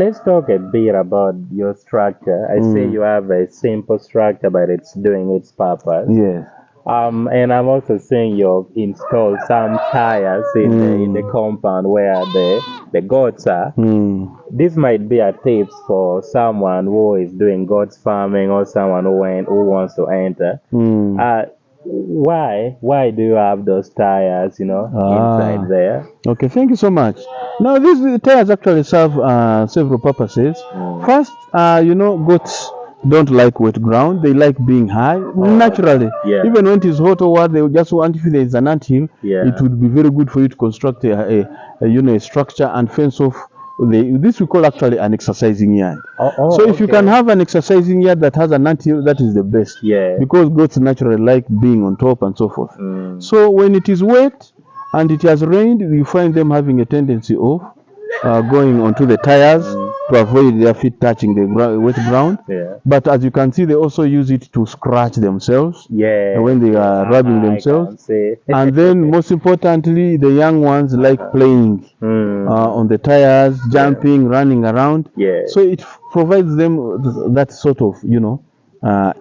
let's talk a bit about your structure. I say you have a simple structure, but it's doing its purpose. Yes. And I'm also seeing you've installed some tires in the compound where the goats are. This might be a tips for someone who is doing goats farming or someone who wants to enter. Why do you have those tires, inside there? Okay, thank you so much. Now, these tires actually serve several purposes. First, goats don't like wet ground. They like being high naturally. Yeah. Even when it is hot or what, they just want, if there is an anthill, Yeah. it would be very good for you to construct a structure and fence off. This we call actually an exercising yard. So if you can have an exercising yard that has an anthill, that is the best. Yeah. Because goats naturally like being on top and so forth. So when it is wet and it has rained, you find them having a tendency of going onto the tires to avoid their feet touching the wet ground. Yeah. But as you can see, they also use it to scratch themselves when they are rubbing themselves. And then most importantly, the young ones like playing on the tires, jumping, running around. Yeah. So it provides them that sort of,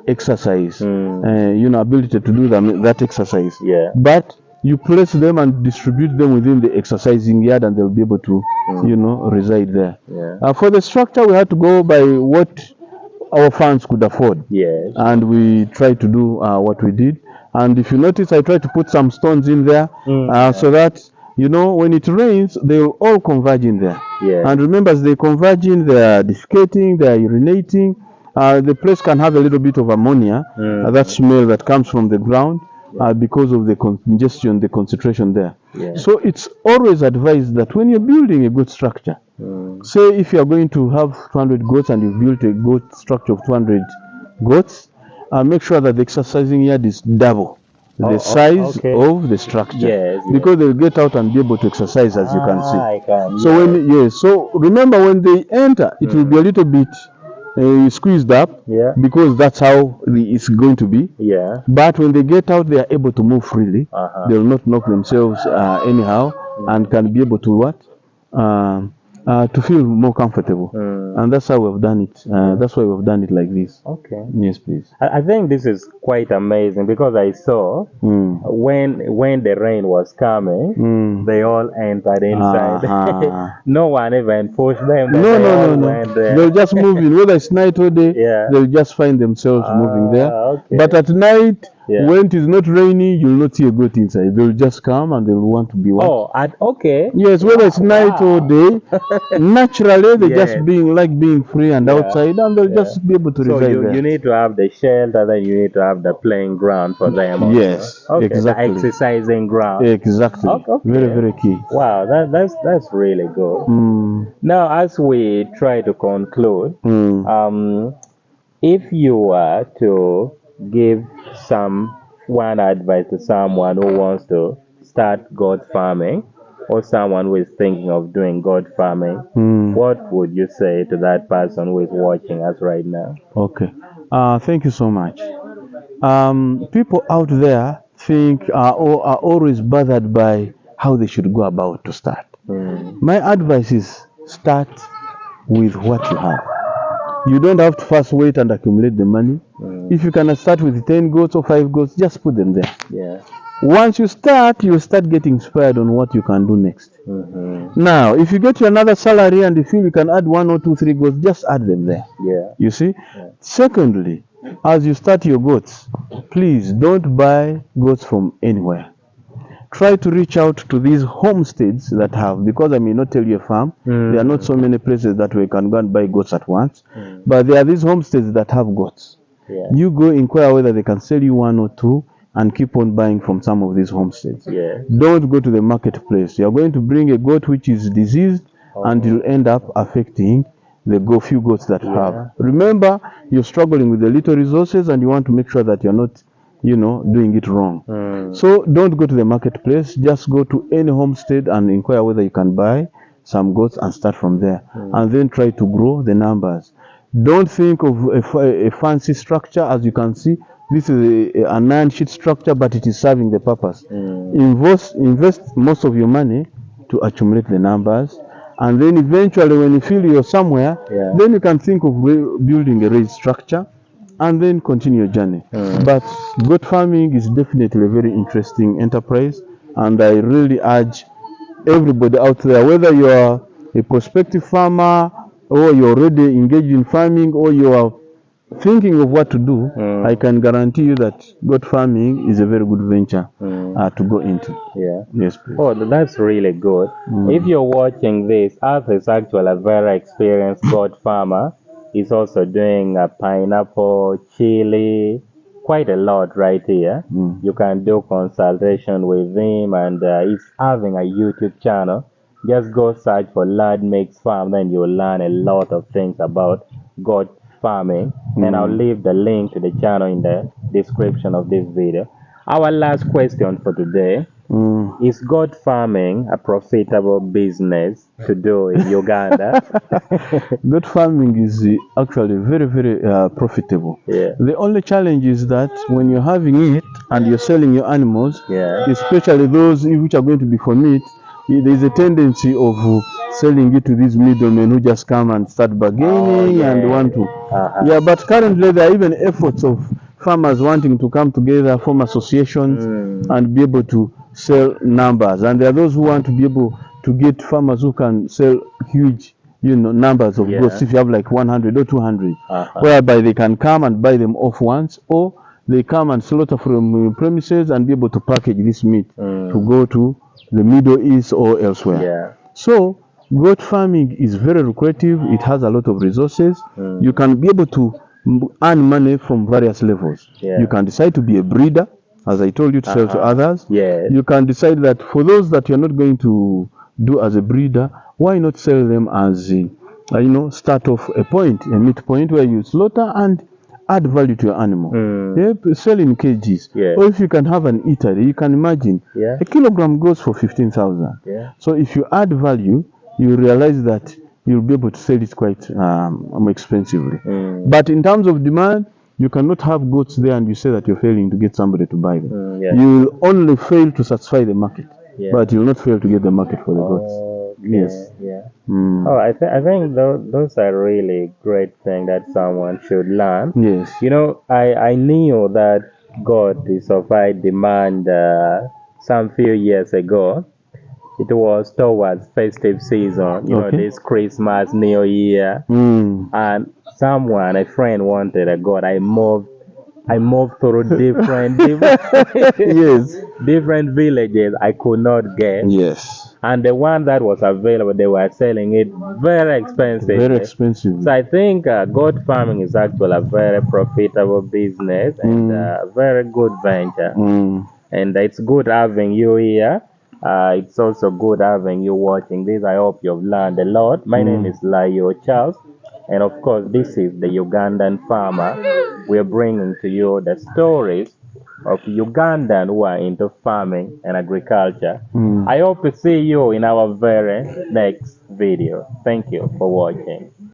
exercise, ability to do that exercise. Yeah. But you place them and distribute them within the exercising yard, and they'll be able to, reside there. Yeah. For the structure, we had to go by what our funds could afford. Yes. And we tried to do what we did. And if you notice, I tried to put some stones in there so that, when it rains, they will all converge in there. Yeah. And remember, as they converge in, they are defecating, they are urinating. The place can have a little bit of ammonia, that smell that comes from the ground. Because of the congestion, the concentration there. Yeah. So it's always advised that when you're building a good structure, say if you are going to have 200 goats and you've built a goat structure of 200 goats, make sure that the exercising yard is double the size of the structure. Yes, because they'll get out and be able to exercise, as you can see. So so remember, when they enter, it will be a little bit squeezed up, because that's how it's going to be. Yeah. But when they get out, they are able to move freely. They will not knock themselves anyhow, and can be able to to feel more comfortable. And that's how we've done it. That's why we've done it like this. Okay. Yes, please. I think this is quite amazing, because I saw when the rain was coming, they all entered inside. No one even pushed them. No. They'll just move in. Whether it's night or day, they'll just find themselves moving there. Okay. But at night, when it is not rainy, you'll not see a goat inside. They'll just come and they'll want to be watched. Yes, whether it's night or day, naturally they just being free and outside, and they'll just be able to reside there. You need to have the shelter, then you need to have the playing ground for them also. Yes, exactly. The exercising ground. Exactly. Very, very key. Wow, that's really good. Now, as we try to conclude, if you were to give one advice to someone who wants to start goat farming, or someone who is thinking of doing goat farming, what would you say to that person who is watching us right now? Okay. Thank you so much. People out there are always bothered by how they should go about to start. My advice is start with what you have. You don't have to first wait and accumulate the money. If you can start with 10 goats or 5 goats, just put them there. Yeah. Once you start getting inspired on what you can do next. Now, if you get you another salary and you feel you can add 1 or 2, 3 goats, just add them there. Yeah. You see? Secondly, as you start your goats, please don't buy goats from anywhere. Try to reach out to these homesteads that have, because I may not tell you a farm, there are not so many places that we can go and buy goats at once, but there are these homesteads that have goats. Yeah. You go inquire whether they can sell you 1 or 2 and keep on buying from some of these homesteads. Yeah. Don't go to the marketplace. You're going to bring a goat which is diseased, and it will end up affecting the few goats that you have. Remember, you're struggling with the little resources and you want to make sure that you're not doing it wrong. So don't go to the marketplace. Just go to any homestead and inquire whether you can buy some goats and start from there. And then try to grow the numbers. Don't think of a fancy structure. As you can see, this is a 9-sheet structure, but it is serving the purpose. Invest most of your money to accumulate the numbers, And then eventually when you feel you're somewhere, then you can think of building a raised structure and then continue your journey. But goat farming is definitely a very interesting enterprise, and I really urge everybody out there, whether you are a prospective farmer or you're already engaged in farming or you are thinking of what to do, I can guarantee you that goat farming is a very good venture to go into. Yeah. Yes, please. Oh, that's really good. If you're watching this, Arthur is actually a very experienced goat farmer. He's also doing a pineapple, chili, quite a lot right here. You can do consultation with him, and he's having a YouTube channel. Just go search for Lad Makes Farm, then you'll learn a lot of things about goat farming. And I'll leave the link to the channel in the description of this video. Our last question for today. Is goat farming a profitable business to do in Uganda? Goat farming is actually very, very profitable. Yeah. The only challenge is that when you're having it and you're selling your animals, Yeah. especially those which are going to be for meat, there's a tendency of selling it to these middlemen who just come and start bargaining and want to. Yeah, but currently there are even efforts of farmers wanting to come together, form associations, and be able to sell numbers. And there are those who want to be able to get farmers who can sell huge, numbers of goats. If you have like 100 or 200, whereby they can come and buy them off once, or they come and slaughter from premises and be able to package this meat to go to the Middle East or elsewhere. Yeah. So goat farming is very lucrative. It has a lot of resources. You can be able to earn money from various levels. You can decide to be a breeder, as I told you, to sell to others. You can decide that for those that you're not going to do as a breeder, why not sell them as start off a point, a meat point where you slaughter and add value to your animal. Sell in kgs. Or if you can have an eatery, you can imagine a kilogram goes for 15,000. So if you add value, you realize that you'll be able to sell it quite more expensively. But in terms of demand, you cannot have goats there and you say that you're failing to get somebody to buy them. You will only fail to satisfy the market, but you will not fail to get the market for the goats. Yes. Oh, I think those are really great things that someone should learn. Yes. I knew that God is of high demand some few years ago. It was towards festive season, this Christmas, New Year, and a friend wanted a goat. I moved through different different villages I could not get. Yes. And the one that was available, they were selling it very expensive. Very expensive. So I think goat farming is actually a very profitable business and a very good venture. And it's good having you here. It's also good having you watching this. I hope you've learned a lot. My name is Layoo Charles. And of course, this is the Ugandan farmer. We're bringing to you the stories of Ugandan who are into farming and agriculture. I hope to see you in our very next video. Thank you for watching.